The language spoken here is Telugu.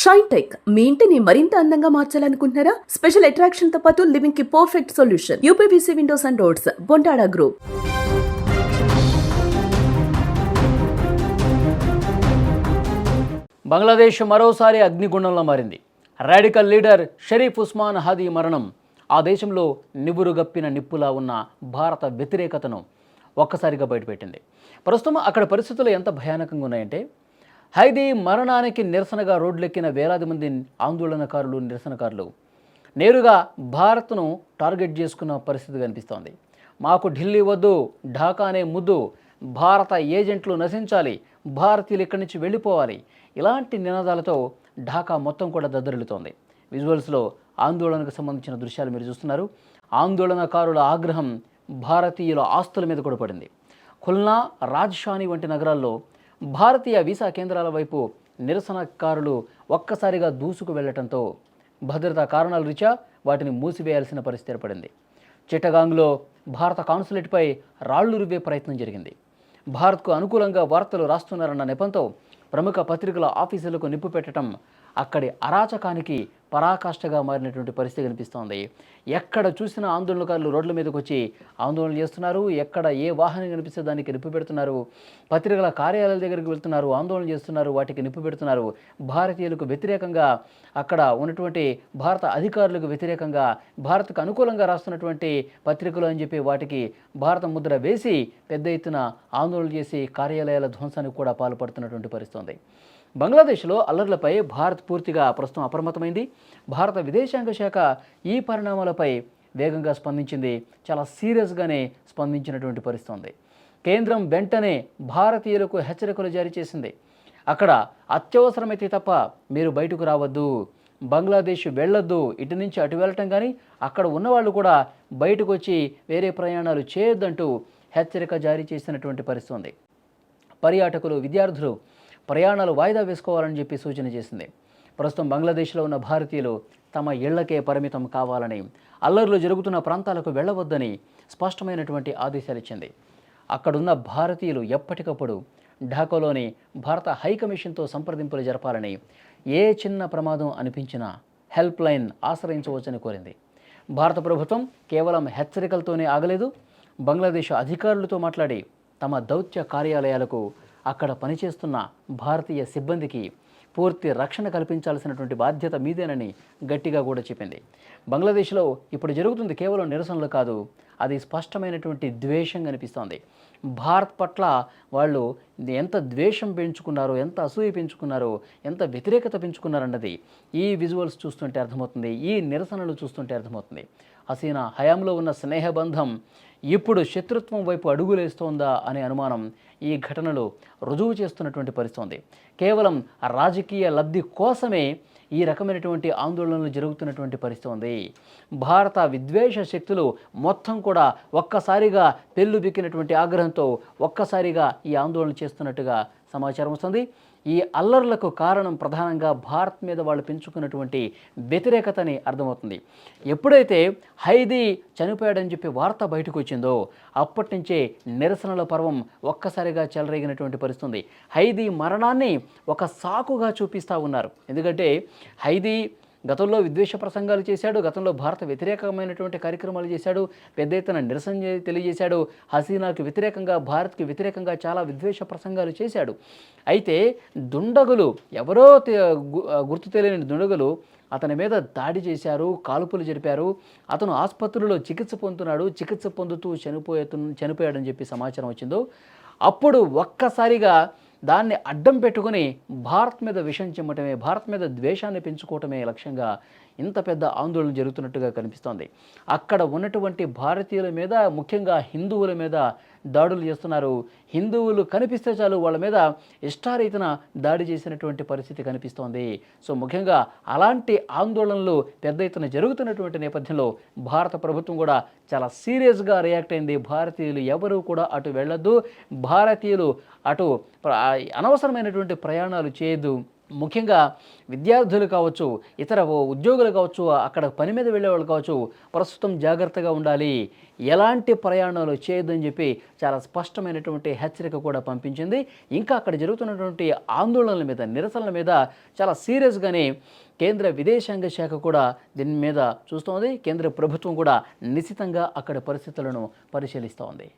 షైన్ టెక్ మీ ఇంటిని మరింత అందంగా మార్చాలనుకుంటున్నారా? స్పెషల్ అట్రాక్షన్ తో పాటు లివింగ్ కి perfect solution. UPVC windows and doors, Bontada group. Bangladesh మరోసారి అగ్నిగుండంలో మారింది. రాడికల్ లీడర్ షరీఫ్ ఉస్మాన్ హాదీ మరణం ఆ దేశంలో నివురుగప్పిన నిప్పులా ఉన్న భారత వ్యతిరేకతను ఒక్కసారిగా బయటపెట్టింది. ప్రస్తుతం అక్కడ పరిస్థితులు ఎంత భయానకంగా ఉన్నాయంటే, హైదీ మరణానికి నిరసనగా రోడ్లెక్కిన వేలాది మంది ఆందోళనకారులు, నిరసనకారులు నేరుగా భారత్ను టార్గెట్ చేసుకున్న పరిస్థితి కనిపిస్తోంది. మాకు ఢిల్లీ వద్దు, ఢాకానే ముద్దు, భారత ఏజెంట్లు నశించాలి, భారతీయులు ఇక్కడి నుంచి వెళ్ళిపోవాలి, ఇలాంటి నినాదాలతో ఢాకా మొత్తం కూడా దద్దరిల్లుతోంది. విజువల్స్లో ఆందోళనకు సంబంధించిన దృశ్యాలు మీరు చూస్తున్నారు. ఆందోళనకారుల ఆగ్రహం భారతీయుల ఆస్తుల మీద కూడా పడింది. ఖుల్నా, రాజ్షాని వంటి నగరాల్లో భారతీయ వీసా కేంద్రాల వైపు నిరసనకారులు ఒక్కసారిగా దూసుకు వెళ్లడంతో భద్రతా కారణాల రీత్యా వాటిని మూసివేయాల్సిన పరిస్థితి ఏర్పడింది. చిట్టగాంగ్లో భారత కాన్సులేట్పై రాళ్లు రువ్వే ప్రయత్నం జరిగింది. భారత్కు అనుకూలంగా వార్తలు రాస్తున్నారన్న నెపంతో ప్రముఖ పత్రికల ఆఫీసులకు నిప్పు పెట్టడం అక్కడి అరాచకానికి పరాకాష్ఠగా మారినటువంటి పరిస్థితి కనిపిస్తోంది. ఎక్కడ చూసినా ఆందోళనకారులు రోడ్ల మీదకి వచ్చి ఆందోళన చేస్తున్నారు. ఎక్కడ ఏ వాహనం కనిపిస్తే దానికి నిప్పు పెడుతున్నారు. పత్రికల కార్యాలయాల దగ్గరికి వెళ్తున్నారు, ఆందోళన చేస్తున్నారు, వాటికి నిప్పు పెడుతున్నారు. భారతీయులకు వ్యతిరేకంగా, అక్కడ ఉన్నటువంటి భారత అధికారులకు వ్యతిరేకంగా, భారత్కు అనుకూలంగా రాస్తున్నటువంటి పత్రికలు అని చెప్పి వాటికి భారత ముద్ర వేసి పెద్ద ఎత్తున ఆందోళన చేసి కార్యాలయాల ధ్వంసానికి కూడా పాల్పడుతున్నటువంటి పరిస్థితి. బంగ్లాదేశ్లో అల్లర్లపై భారత్ పూర్తిగా ప్రస్తుతం అప్రమత్తమైంది. భారత విదేశాంగ శాఖ ఈ పరిణామాలపై వేగంగా స్పందించింది. చాలా సీరియస్గానే స్పందించినటువంటి పరిస్థితి ఉంది. కేంద్రం వెంటనే భారతీయులకు హెచ్చరికలు జారీ చేసింది. అక్కడ అత్యవసరమైతే తప్ప మీరు బయటకు రావద్దు, బంగ్లాదేశ్ వెళ్ళొద్దు, ఇటు నుంచి అటు వెళ్ళటం కానీ అక్కడ ఉన్నవాళ్ళు కూడా బయటకు వచ్చి వేరే ప్రయాణాలు చేయొద్దంటూ హెచ్చరిక జారీ చేసినటువంటి పరిస్థితి ఉంది. పర్యాటకులు, విద్యార్థులు ప్రయాణాలు వాయిదా వేసుకోవాలని చెప్పి సూచన చేసింది. ప్రస్తుతం బంగ్లాదేశ్లో ఉన్న భారతీయులు తమ ఇళ్లకే పరిమితం కావాలని, అల్లర్లు జరుగుతున్న ప్రాంతాలకు వెళ్ళవద్దని స్పష్టమైనటువంటి ఆదేశాలు ఇచ్చింది. అక్కడున్న భారతీయులు ఎప్పటికప్పుడు ఢాకాలోని భారత హైకమిషన్తో సంప్రదింపులు జరపాలని, ఏ చిన్న ప్రమాదం అనిపించినా హెల్ప్ లైన్ ఆశ్రయించవచ్చని కోరింది. భారత ప్రభుత్వం కేవలం హెచ్చరికలతోనే ఆగలేదు. బంగ్లాదేశ్ అధికారులతో మాట్లాడి తమ దౌత్య కార్యాలయాలకు, అక్కడ పనిచేస్తున్న భారతీయ సిబ్బందికి పూర్తి రక్షణ కల్పించాల్సినటువంటి బాధ్యత మీదేనని గట్టిగా కూడా చెప్పింది. బంగ్లాదేశ్లో ఇప్పుడు జరుగుతుంది కేవలం నిరసనలు కాదు, అది స్పష్టమైనటువంటి ద్వేషం కనిపిస్తోంది. భారత్ పట్ల వాళ్ళు ఎంత ద్వేషం పెంచుకున్నారో, ఎంత అసూయ పెంచుకున్నారో, ఎంత వ్యతిరేకత పెంచుకున్నారన్నది ఈ విజువల్స్ చూస్తుంటే అర్థమవుతుంది, ఈ నిరసనలు చూస్తుంటే అర్థమవుతుంది. హసీనా హయాంలో ఉన్న స్నేహబంధం ఇప్పుడు శత్రుత్వం వైపు అడుగులేస్తోందా అనే అనుమానం ఈ ఘటనలో రుజువు చేస్తున్నటువంటి పరిస్థితి ఉంది. కేవలం రాజకీయ లబ్ధి కోసమే ఈ రకమైనటువంటి ఆందోళనలు జరుగుతున్నటువంటి పరిస్థితి ఉంది. భారత విద్వేష శక్తులు మొత్తం కూడా ఒక్కసారిగా పెళ్ళుబిక్కినటువంటి ఆగ్రహంతో ఒక్కసారిగా ఈ ఆందోళన చేస్తున్నట్టుగా సమాచారం వస్తుంది. ఈ అల్లర్లకు కారణం ప్రధానంగా భారత్ మీద వాళ్ళు పెంచుకున్నటువంటి వ్యతిరేకతని అర్థమవుతుంది. ఎప్పుడైతే హైదీ చనిపోయాడని చెప్పి వార్త బయటకు వచ్చిందో అప్పటి నుంచే నిరసనల పర్వం ఒక్కసారిగా చెలరేగినటువంటి పరిస్థితి. హైదీ మరణాన్ని ఒక సాకుగా చూపిస్తూ ఉన్నారు. ఎందుకంటే హైదీ గతంలో విద్వేష ప్రసంగాలు చేశాడు, గతంలో భారత వ్యతిరేకమైనటువంటి కార్యక్రమాలు చేశాడు, పెద్ద ఎత్తున నిరసన తెలియజేశాడు, హసీనాకు వ్యతిరేకంగా, భారత్కి వ్యతిరేకంగా చాలా విద్వేష ప్రసంగాలు చేశాడు. అయితే దుండగులు, ఎవరో గుర్తు తెలియని దుండగులు అతని మీద దాడి చేశారు, కాల్పులు జరిపారు. అతను ఆసుపత్రిలో చికిత్స పొందుతున్నాడు, చికిత్స పొందుతూ చనిపోయాడని చెప్పి సమాచారం వచ్చిందో అప్పుడు ఒక్కసారిగా దాన్ని అడ్డం పెట్టుకుని భారత్ మీద విషం చిమ్మటమే, భారత్ మీద ద్వేషాన్ని పెంచుకోవటమే లక్ష్యంగా ఇంత పెద్ద ఆందోళన జరుగుతున్నట్టుగా కనిపిస్తోంది. అక్కడ ఉన్నటువంటి భారతీయుల మీద, ముఖ్యంగా హిందువుల మీద దాడులు చేస్తున్నారు. హిందువులు కనిపిస్తే చాలు వాళ్ళ మీద ఇష్టారీతన దాడి చేసినటువంటి పరిస్థితి కనిపిస్తోంది. సో ముఖ్యంగా అలాంటి ఆందోళనలు పెద్ద ఎత్తున జరుగుతున్నటువంటి నేపథ్యంలో భారత ప్రభుత్వం కూడా చాలా సీరియస్గా రియాక్ట్ అయింది. భారతీయులు ఎవరు కూడా అటు వెళ్ళొద్దు, భారతీయులు అటు అనవసరమైనటువంటి ప్రయాణాలు చేయొద్దు, ముఖ్యంగా విద్యార్థులు కావచ్చు, ఇతర ఉద్యోగులు కావచ్చు, అక్కడ పని మీద వెళ్ళేవాళ్ళు కావచ్చు, ప్రస్తుతం జాగ్రత్తగా ఉండాలి, ఎలాంటి ప్రయాణాలు చేయొద్దని చెప్పి చాలా స్పష్టమైనటువంటి హెచ్చరిక కూడా పంపించింది. ఇంకా అక్కడ జరుగుతున్నటువంటి ఆందోళనల మీద, నిరసనల మీద చాలా సీరియస్గానే కేంద్ర విదేశాంగ శాఖ కూడా దీని మీద చూస్తోంది. కేంద్ర ప్రభుత్వం కూడా నిశితంగా అక్కడ పరిస్థితులను పరిశీలిస్తోంది.